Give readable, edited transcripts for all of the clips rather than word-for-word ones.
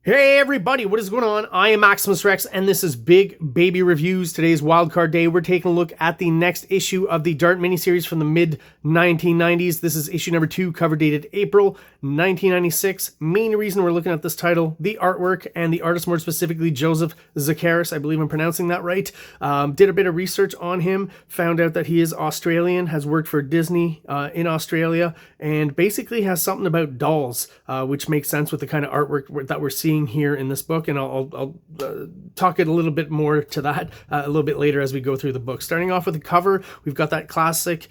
Hey everybody, what is going on? I am Maximus Rex and this is Big Baby Reviews. Today's wildcard day. We're taking a look at the next issue of the Dart miniseries from the mid-1990s. This is issue number 2, cover dated April 1996. Main reason we're looking at this title, the artwork and the artist, more specifically Joseph SZEKERES. I believe I'm pronouncing that right. Did a bit of research on him, found out that he is Australian, has worked for Disney in Australia, and basically has something about dolls, which makes sense with the kind of artwork that we're seeing here in this book, and I'll talk it a little bit more to that a little bit later as we go through the book. Starting off with the cover, we've got that classic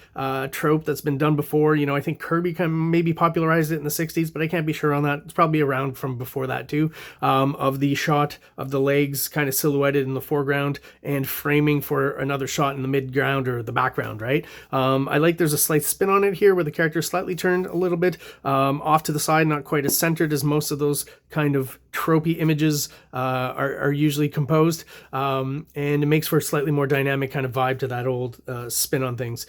trope that's been done before. You know, I think Kirby kind of maybe popularized it in the 60s, but I can't be sure on that. It's probably around from before that too, of the shot of the legs kind of silhouetted in the foreground and framing for another shot in the midground or the background, right? I like there's a slight spin on it here where the character is slightly turned a little bit off to the side, not quite as centered as most of those kind of tropey images are usually composed, and it makes for a slightly more dynamic kind of vibe to that old spin on things.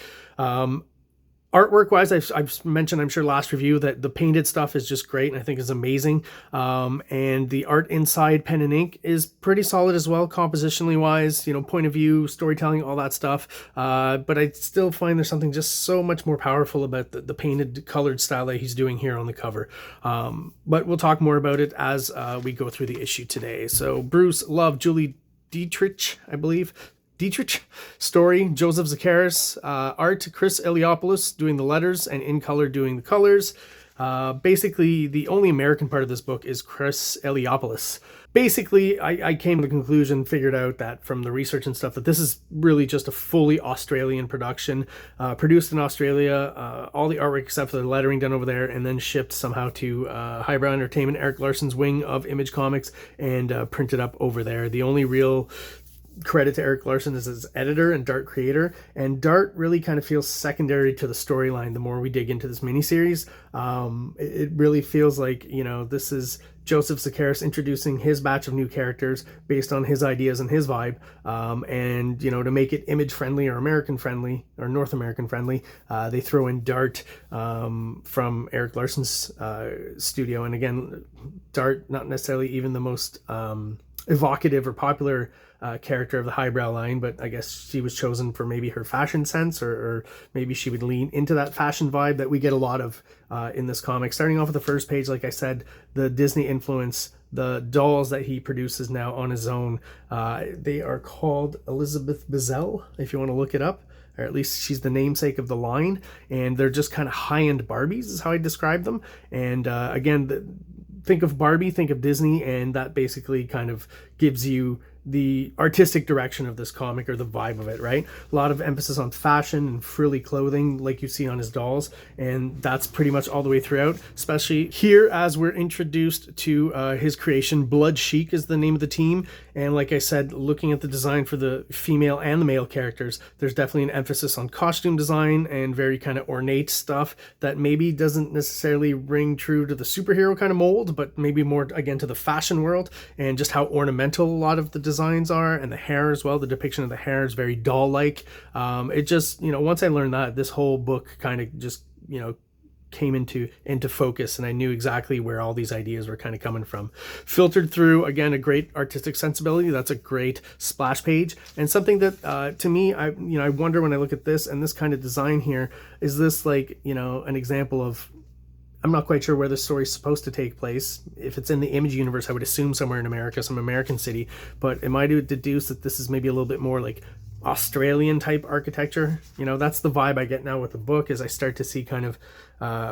Artwork wise, I've mentioned, I'm sure last review, that the painted stuff is just great and I think is amazing. And the art inside pen and ink is pretty solid as well, compositionally wise, you know, point of view, storytelling, all that stuff. But I still find there's something just so much more powerful about the painted colored style that he's doing here on the cover. But we'll talk more about it as we go through the issue today. So Bruce, Love, Julie Dietrich, I believe. Dietrich, story, Joseph SZEKERES, art, Chris Eliopoulos doing the letters and in color doing the colors. Basically, the only American part of this book is Chris Eliopoulos. Basically, I came to the conclusion, figured out that from the research and stuff, that this is really just a fully Australian production, produced in Australia, all the artwork except for the lettering done over there, and then shipped somehow to Highbrow Entertainment, Eric Larson's wing of Image Comics, and printed up over there. The only real credit to Eric Larson as his editor and Dart creator, and Dart really kind of feels secondary to the storyline the more we dig into this miniseries. It really feels like, you know, this is Joseph SZEKERES introducing his batch of new characters based on his ideas and his vibe, and, you know, to make it image friendly or American friendly or North American friendly, they throw in Dart from Eric Larson's studio. And again, Dart, not necessarily even the most evocative or popular character of the highbrow line, but I guess she was chosen for maybe her fashion sense, or maybe she would lean into that fashion vibe that we get a lot of in this comic. Starting off with the first page, like I said, the Disney influence, the dolls that he produces now on his own, they are called Elizabeth Bazell, if you want to look it up, or at least she's the namesake of the line, and they're just kind of high-end Barbies is how I describe them. And again, think of Barbie, think of Disney, and that basically kind of gives you the artistic direction of this comic, or the vibe of it, right? A lot of emphasis on fashion and frilly clothing like you see on his dolls, and that's pretty much all the way throughout, especially here as we're introduced to his creation. Blood Chic is the name of the team, and like I said, looking at the design for the female and the male characters, there's definitely an emphasis on costume design and very kind of ornate stuff that maybe doesn't necessarily ring true to the superhero kind of mold, but maybe more again to the fashion world, and just how ornamental a lot of the designs are, and the hair as well. The depiction of the hair is very doll-like. It just, you know, once I learned that, this whole book kind of just, you know, came into focus, and I knew exactly where all these ideas were kind of coming from. Filtered through, again, a great artistic sensibility. That's a great splash page, and something that to me, I wonder when I look at this and this kind of design here, is this like, you know, an example of, I'm not quite sure where the story's supposed to take place. If it's in the Image universe, I would assume somewhere in America, some American city, but am I to deduce that this is maybe a little bit more like Australian type architecture? You know, that's the vibe I get now with the book, as I start to see kind of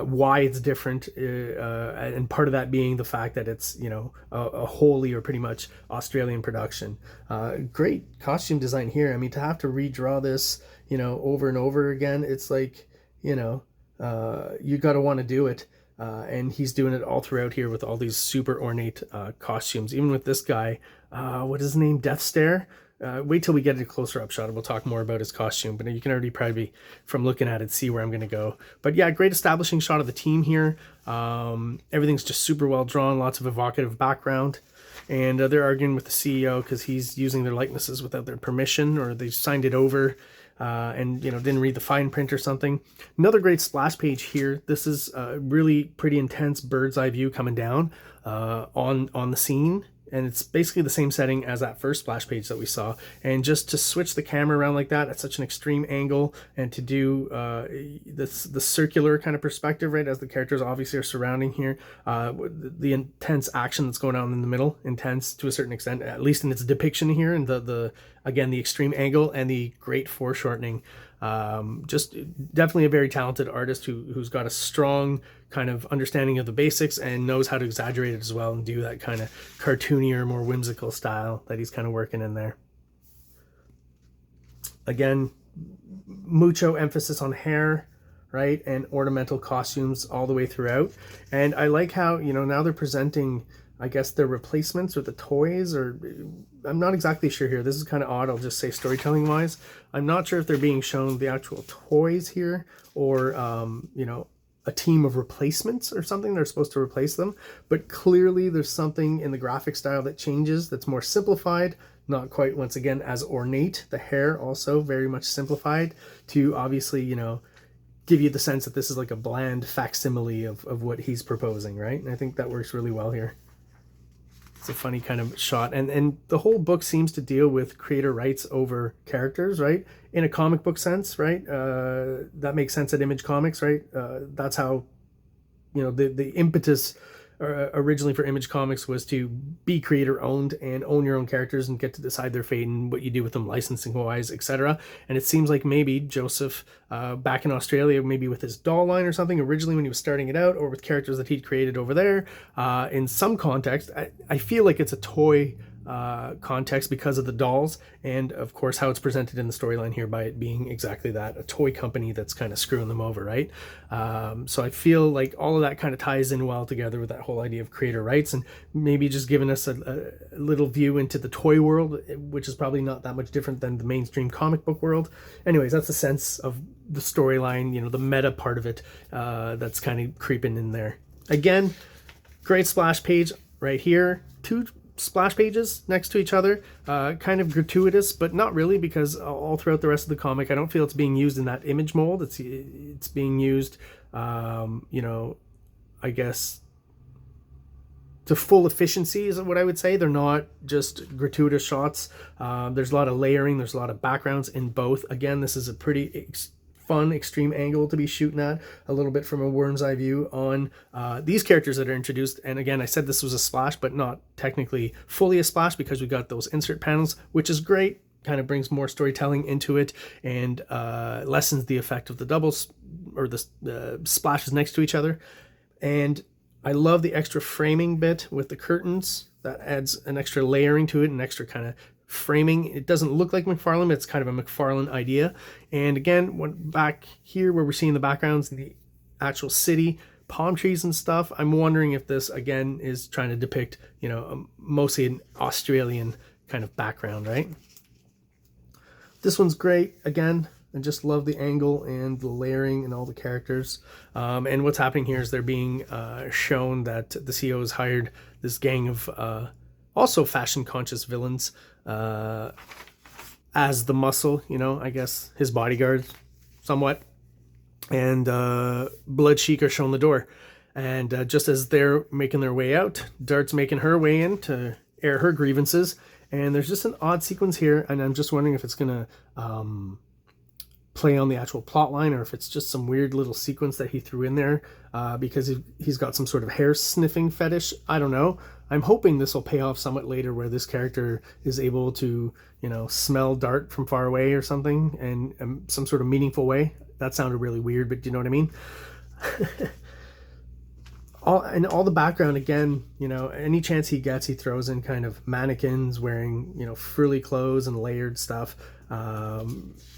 why it's different, and part of that being the fact that it's, you know, a wholly or pretty much Australian production. Great costume design here. I mean, to have to redraw this, you know, over and over again, it's like, you know, you got to want to do it. And he's doing it all throughout here with all these super ornate costumes. Even with this guy, what is his name? Death Stare? Wait till we get a closer up shot and we'll talk more about his costume, but you can already probably, from looking at it, see where I'm going to go. But yeah, great establishing shot of the team here. Everything's just super well drawn, lots of evocative background. And they're arguing with the CEO because he's using their likenesses without their permission, or they signed it over. and, you know, didn't read the fine print or something. Another great splash page here. This is a really pretty intense bird's eye view coming down on the scene. And it's basically the same setting as that first splash page that we saw. And just to switch the camera around like that at such an extreme angle, and to do the circular kind of perspective, right, as the characters obviously are surrounding here, the intense action that's going on in the middle, intense to a certain extent, at least in its depiction here, and again, the extreme angle and the great foreshortening. Just definitely a very talented artist who's got a strong kind of understanding of the basics and knows how to exaggerate it as well and do that kind of cartoonier, more whimsical style that he's kind of working in there. Again, mucho emphasis on hair, right, and ornamental costumes all the way throughout. And I like how, you know, now they're presenting, I guess, their replacements or the toys, or I'm not exactly sure here. This is kind of odd. I'll just say storytelling wise, I'm not sure if they're being shown the actual toys here, or you know, a team of replacements or something. They're supposed to replace them, but clearly there's something in the graphic style that changes, that's more simplified, not quite, once again, as ornate. The hair also very much simplified to obviously, you know, give you the sense that this is like a bland facsimile of what he's proposing, right? And I think that works really well here. It's a funny kind of shot, and the whole book seems to deal with creator rights over characters, right? In a comic book sense, right? That makes sense at Image Comics, right? That's how, you know, the impetus originally for Image Comics was to be creator owned and own your own characters and get to decide their fate and what you do with them licensing wise, etc. And it seems like maybe Joseph back in Australia, maybe with his doll line or something originally when he was starting it out, or with characters that he'd created over there, in some context, I feel like it's a toy context because of the dolls, and of course how it's presented in the storyline here by it being exactly that, a toy company that's kind of screwing them over, right? So I feel like all of that kind of ties in well together with that whole idea of creator rights, and maybe just giving us a little view into the toy world, which is probably not that much different than the mainstream comic book world. Anyways, that's the sense of the storyline, you know, the meta part of it, that's kind of creeping in there. Again, great splash page right here. Two splash pages next to each other, kind of gratuitous, but not really, because all throughout the rest of the comic I don't feel it's being used in that image mold. It's being used, you know, I guess to full efficiency is what I would say. They're not just gratuitous shots. There's a lot of layering, there's a lot of backgrounds in both. Again, this is a pretty fun extreme angle to be shooting at, a little bit from a worm's eye view on these characters that are introduced. And again, I said this was a splash, but not technically fully a splash, because we got those insert panels, which is great, kind of brings more storytelling into it, and lessens the effect of the doubles or the splashes next to each other. And I love the extra framing bit with the curtains. That adds an extra layering to it, an extra kind of framing. It doesn't look like McFarlane, it's kind of a McFarlane idea. And again, back here where we're seeing the backgrounds, the actual city, palm trees and stuff, I'm wondering if this again is trying to depict, you know, mostly an Australian kind of background, right? This one's great. Again, I just love the angle and the layering and all the characters. And what's happening here is they're being shown that the CEO has hired this gang of also fashion conscious villains as the muscle, you know, I guess his bodyguard somewhat. And Blood Chic are shown the door. And just as they're making their way out, Dart's making her way in to air her grievances. And there's just an odd sequence here, and I'm just wondering if it's going to play on the actual plot line, or if it's just some weird little sequence that he threw in there because he's got some sort of hair sniffing fetish. I don't know. I'm hoping this will pay off somewhat later, where this character is able to, you know, smell Dart from far away or something, and some sort of meaningful way. That sounded really weird, but do you know what I mean? all the background, again, you know, any chance he gets, he throws in kind of mannequins wearing, you know, frilly clothes and layered stuff.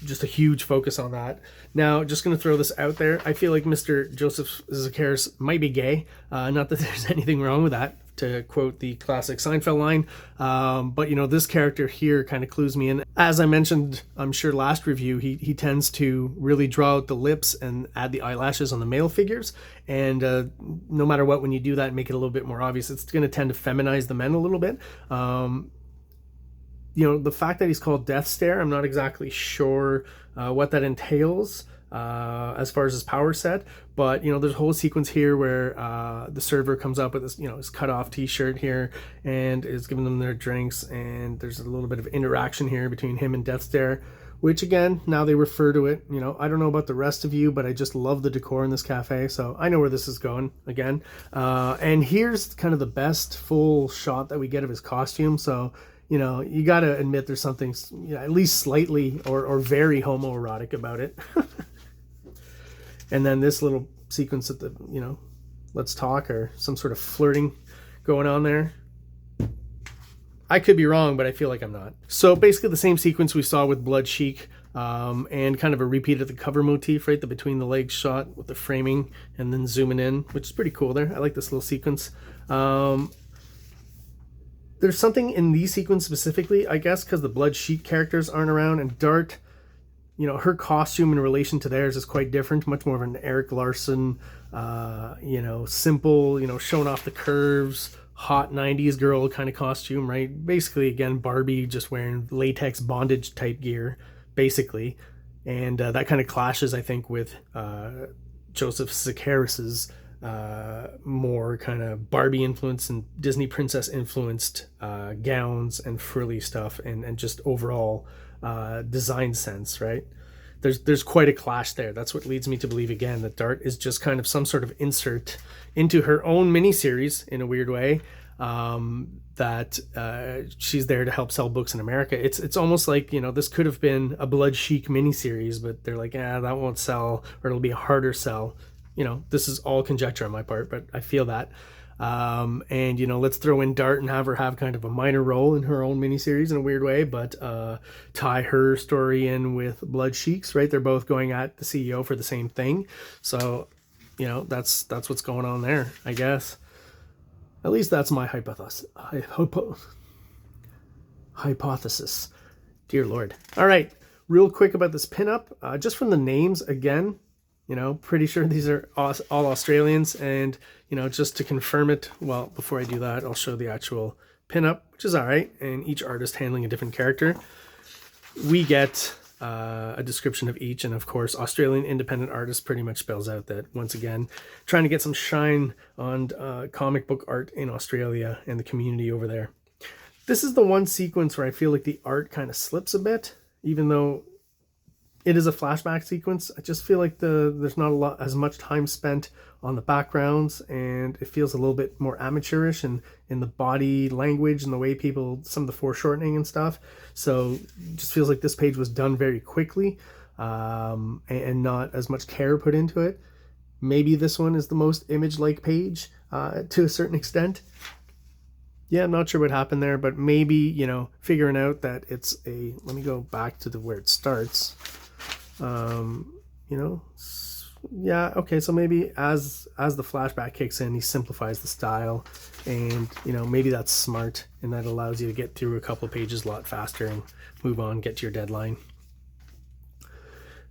Just a huge focus on that. Now, just going to throw this out there. I feel like Mr. Joseph ZEKERES might be gay. Not that there's anything wrong with that, to quote the classic Seinfeld line. But, you know, this character here kind of clues me in. As I mentioned, I'm sure last review, he tends to really draw out the lips and add the eyelashes on the male figures. And no matter what, when you do that and make it a little bit more obvious, it's going to tend to feminize the men a little bit. you know, the fact that he's called Death Stare, I'm not exactly sure what that entails as far as his power set. But, you know, there's a whole sequence here where the server comes up with this, you know, his cut off t-shirt here and is giving them their drinks. And there's a little bit of interaction here between him and Death Stare, which again, now they refer to it. You know, I don't know about the rest of you, but I just love the decor in this cafe. So I know where this is going again. And here's kind of the best full shot that we get of his costume. So, you know, you got to admit there's something, you know, at least slightly or very homoerotic about it. And then this little sequence at the, you know, let's talk, or some sort of flirting going on there. I could be wrong, but I feel like I'm not. So basically the same sequence we saw with Blood Chic, and kind of a repeat of the cover motif, right? The between the legs shot with the framing and then zooming in, which is pretty cool there. I like this little sequence. There's something in these sequences specifically, I guess, because the Blood Chic characters aren't around, and Dart, you know, her costume in relation to theirs is quite different, much more of an Eric Larson, you know, simple, you know, showing off the curves, hot 90s girl kind of costume, right? Basically, again, Barbie just wearing latex bondage type gear, basically. And that kind of clashes, I think, with Joseph SZEKERES' more kind of Barbie influenced and Disney princess influenced gowns and frilly stuff, and just overall design sense, right? There's quite a clash there. That's what leads me to believe again that Dart is just kind of some sort of insert into her own miniseries in a weird way, that she's there to help sell books in America. It's almost like, you know, this could have been a Blood Chic miniseries, but they're like, that won't sell, or it'll be a harder sell. You know, this is all conjecture on my part, but I feel that. And, you know, let's throw in Dart and have her have kind of a minor role in her own miniseries in a weird way, but tie her story in with Blood Chic's, right? They're both going at the CEO for the same thing. So, you know, that's what's going on there, I guess. At least that's my hypothesis. Dear Lord. All right, real quick about this pinup, just from the names again. You know, pretty sure these are all Australians. And, you know, just to confirm it, well, before I do that, I'll show the actual pinup, which is all right. And each artist handling a different character. We get a description of each. And, of course, Australian independent artist pretty much spells out that, once again, trying to get some shine on comic book art in Australia and the community over there. This is the one sequence where I feel like the art kind of slips a bit, even though it is a flashback sequence. I just feel like there's not as much time spent on the backgrounds, and it feels a little bit more amateurish in the body language and the way some of the foreshortening and stuff. So it just feels like this page was done very quickly, and not as much care put into it. Maybe this one is the most image-like page to a certain extent. Yeah, I'm not sure what happened there, but maybe, you know, figuring out that it's let me go back to where it starts. You know, yeah, okay, so maybe as the flashback kicks in, he simplifies the style, and, you know, maybe that's smart, and that allows you to get through a couple of pages a lot faster and move on, get to your deadline.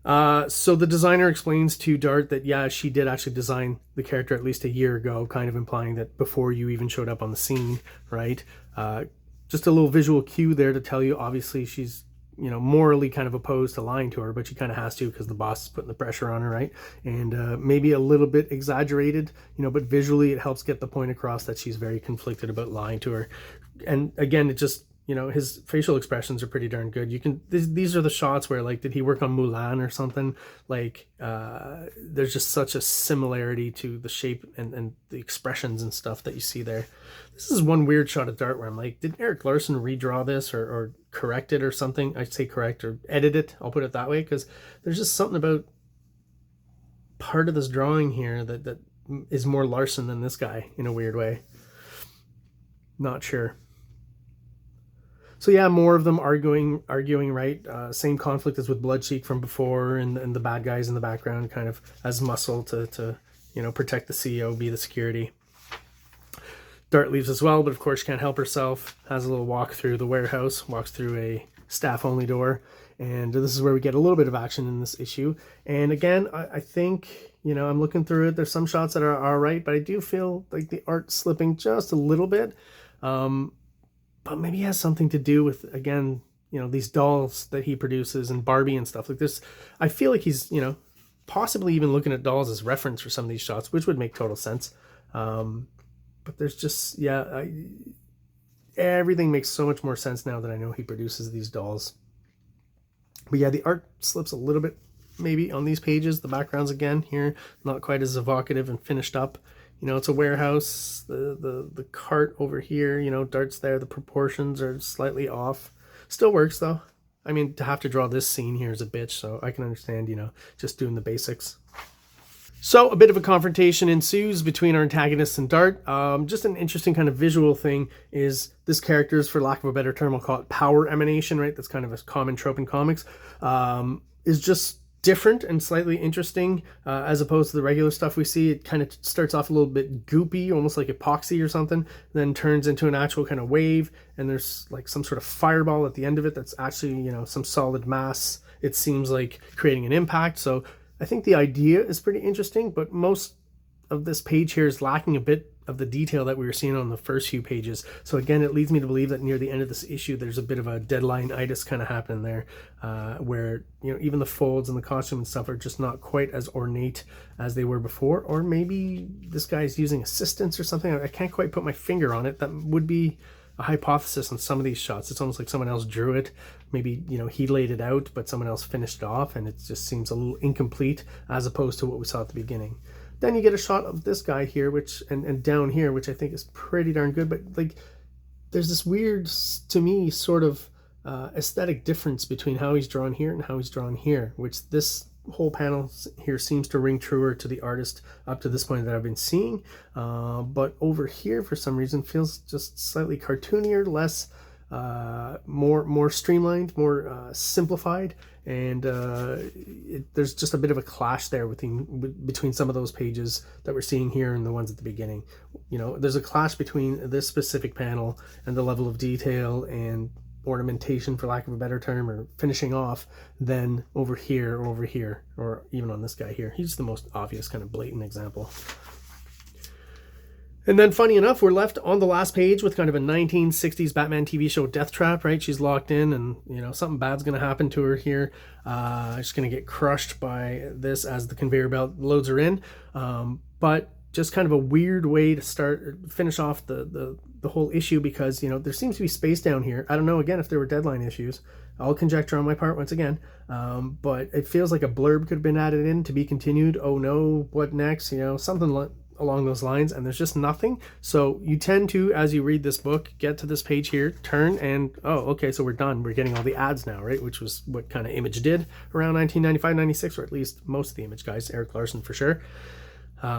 So the designer explains to Dart that, yeah, she did actually design the character at least a year ago, kind of implying that before you even showed up on the scene, right? Just a little visual cue there to tell you, obviously, she's, you know, morally kind of opposed to lying to her, but she kind of has to because the boss is putting the pressure on her, right? And maybe a little bit exaggerated, you know, but visually it helps get the point across that she's very conflicted about lying to her. And again, it just, you know, his facial expressions are pretty darn good. These are the shots where, like, did he work on Mulan or something? Like, there's just such a similarity to the shape and the expressions and stuff that you see there. This is one weird shot of Dart where I'm like, did Eric Larson redraw this or correct it or something? I'd say correct or edit it. I'll put it that way, because there's just something about part of this drawing here that is more Larson than this guy in a weird way. Not sure. So yeah, more of them arguing, right? Same conflict as with Blood Chic from before, and the bad guys in the background kind of as muscle to you know, protect the CEO, be the security. Dart leaves as well, but of course she can't help herself. Has a little walk through the warehouse, walks through a staff-only door, and this is where we get a little bit of action in this issue. And again, I think, you know, I'm looking through it. There's some shots that are all right, but I do feel like the art's slipping just a little bit. but maybe it has something to do with, again, you know, these dolls that he produces and Barbie and stuff like this. I feel like he's, you know, possibly even looking at dolls as reference for some of these shots, which would make total sense. But there's just, yeah, everything makes so much more sense now that I know he produces these dolls. But yeah, the art slips a little bit maybe on these pages. The backgrounds, again, here, not quite as evocative and finished up. You know, it's a warehouse. The cart over here, you know, darts there. The proportions are slightly off. Still works, though. I mean, to have to draw this scene here is a bitch, so I can understand, you know, just doing the basics. So a bit of a confrontation ensues between our antagonists and Dart. Just an interesting kind of visual thing is this character's, for lack of a better term, I'll call it power emanation, right? That's kind of a common trope in comics. Is just different and slightly interesting as opposed to the regular stuff we see. It kind of starts off a little bit goopy, almost like epoxy or something, then turns into an actual kind of wave, and there's like some sort of fireball at the end of it that's actually, you know, some solid mass, it seems like, creating an impact. So I think the idea is pretty interesting, but most of this page here is lacking a bit of the detail that we were seeing on the first few pages. So again, it leads me to believe that near the end of this issue, there's a bit of a deadline-itis kind of happening there, where, you know, even the folds and the costume and stuff are just not quite as ornate as they were before. Or maybe this guy's using assistants or something. I can't quite put my finger on it. That would be a hypothesis on some of these shots. It's almost like someone else drew it. Maybe, you know, he laid it out, but someone else finished it off, and it just seems a little incomplete as opposed to what we saw at the beginning. Then you get a shot of this guy here, which and down here, which I think is pretty darn good. But like, there's this weird, to me, sort of aesthetic difference between how he's drawn here and how he's drawn here, which this whole panel here seems to ring truer to the artist up to this point that I've been seeing. But over here, for some reason, feels just slightly cartoonier, less, more streamlined, more simplified. And there's just a bit of a clash there between some of those pages that we're seeing here and the ones at the beginning. You know, there's a clash between this specific panel and the level of detail and ornamentation, for lack of a better term, or finishing off, than over here, or even on this guy here. He's the most obvious kind of blatant example. And then, funny enough, we're left on the last page with kind of a 1960s Batman TV show death trap, right? She's locked in, and, you know, something bad's going to happen to her here. She's going to get crushed by this as the conveyor belt loads her in. But just kind of a weird way to finish off the whole issue, because, you know, there seems to be space down here. I don't know, again, if there were deadline issues. I'll conjecture on my part once again. But it feels like a blurb could have been added in, to be continued. Oh no, what next? You know, something along those lines, and there's just nothing. So you tend to, as you read this book, get to this page here, turn, and oh, okay, so we're done. We're getting all the ads now, right? Which was what kind of Image did around 1995-96, or at least most of the Image guys, Eric Larson for sure,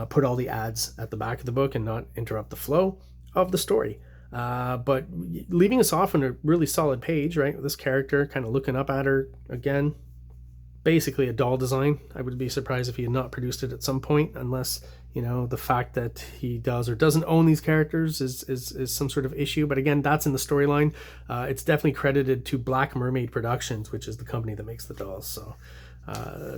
put all the ads at the back of the book and not interrupt the flow of the story. But leaving us off on a really solid page, right? With this character kind of looking up at her again. Basically a doll design. I would be surprised if he had not produced it at some point, unless, you know, the fact that he does or doesn't own these characters is some sort of issue. But again, that's in the storyline. It's definitely credited to Black Mermaid Productions, which is the company that makes the dolls. So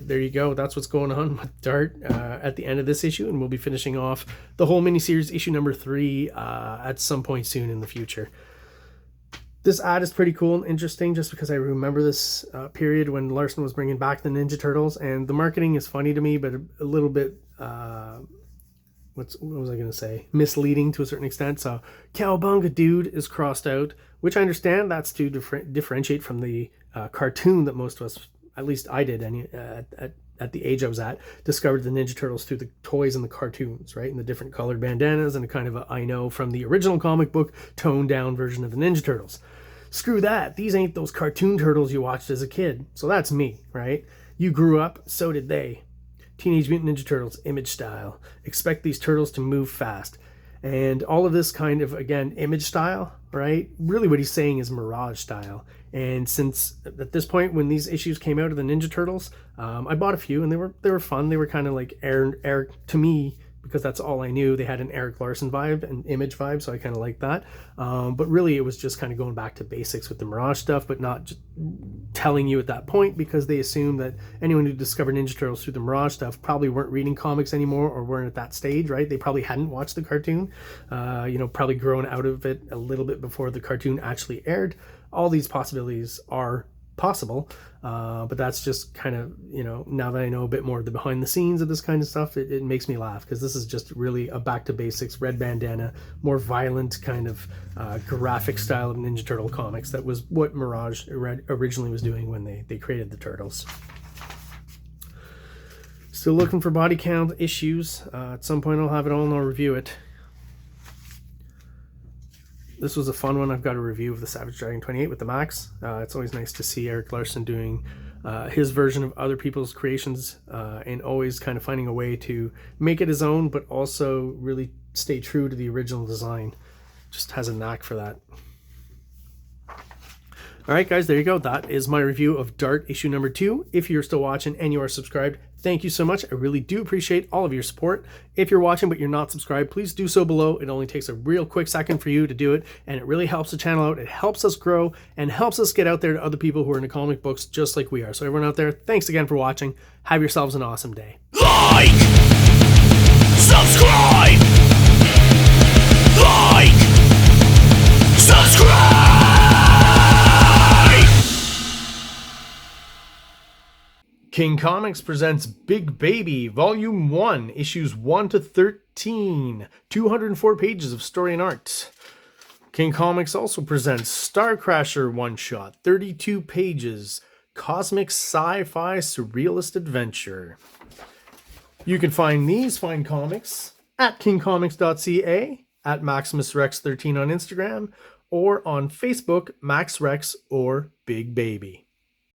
there you go. That's what's going on with Dart at the end of this issue, and we'll be finishing off the whole miniseries, issue number 3, at some point soon in the future. This ad is pretty cool and interesting, just because I remember this period when Larson was bringing back the Ninja Turtles, and the marketing is funny to me, but a little bit, what was I going to say? Misleading to a certain extent. So, Cowabunga Dude is crossed out, which I understand that's to differentiate from the cartoon that most of us, at least I did at the age I was at, discovered the Ninja Turtles through the toys and the cartoons, right? And the different colored bandanas, and a kind of a, I know from the original comic book, toned down version of the Ninja Turtles. Screw that. These ain't those cartoon turtles you watched as a kid. So that's me, right? You grew up, so did they. Teenage Mutant Ninja Turtles, Image style. Expect these turtles to move fast. And all of this kind of, again, Image style, right? Really what he's saying is Mirage style. And since at this point, when these issues came out of the Ninja Turtles, I bought a few, and they were fun. They were kind of like air to me, because that's all I knew. They had an Eric Larson vibe and image vibe, so I kind of like that. But really, it was just kind of going back to basics with the Mirage stuff, but not just telling you at that point, because they assumed that anyone who discovered Ninja Turtles through the Mirage stuff probably weren't reading comics anymore or weren't at that stage, right? They probably hadn't watched the cartoon, probably grown out of it a little bit before the cartoon actually aired. All these possibilities are possible, but that's just kind of, now that I know a bit more of the behind the scenes of this kind of stuff, it makes me laugh, because this is just really a back to basics, red bandana, more violent kind of graphic style of Ninja Turtle comics. That was what Mirage originally was doing when they created the Turtles. Still looking for body count issues. At some point I'll have it all and I'll review it. This was a fun one. I've got a review of the Savage Dragon 28 with the Max. It's always nice to see Eric Larson doing his version of other people's creations, and always kind of finding a way to make it his own, but also really stay true to the original design. Just has a knack for that. All right, guys, there you go. That is my review of Dart issue number 2. If you're still watching and you are subscribed, thank you so much. I really do appreciate all of your support. If you're watching but you're not subscribed, please do so below. It only takes a real quick second for you to do it, and it really helps the channel out. It helps us grow and helps us get out there to other people who are into comic books just like we are. So everyone out there, thanks again for watching. Have yourselves an awesome day. Like, subscribe, like, subscribe. King Comics presents Big Baby, Volume 1, Issues 1 to 13, 204 pages of story and art. King Comics also presents Star Crasher one-shot, 32 pages, cosmic sci-fi surrealist adventure. You can find these fine comics at KINGCOMICS.CA, at MaximusRex13 on Instagram, or on Facebook, MaxRex or Big Baby.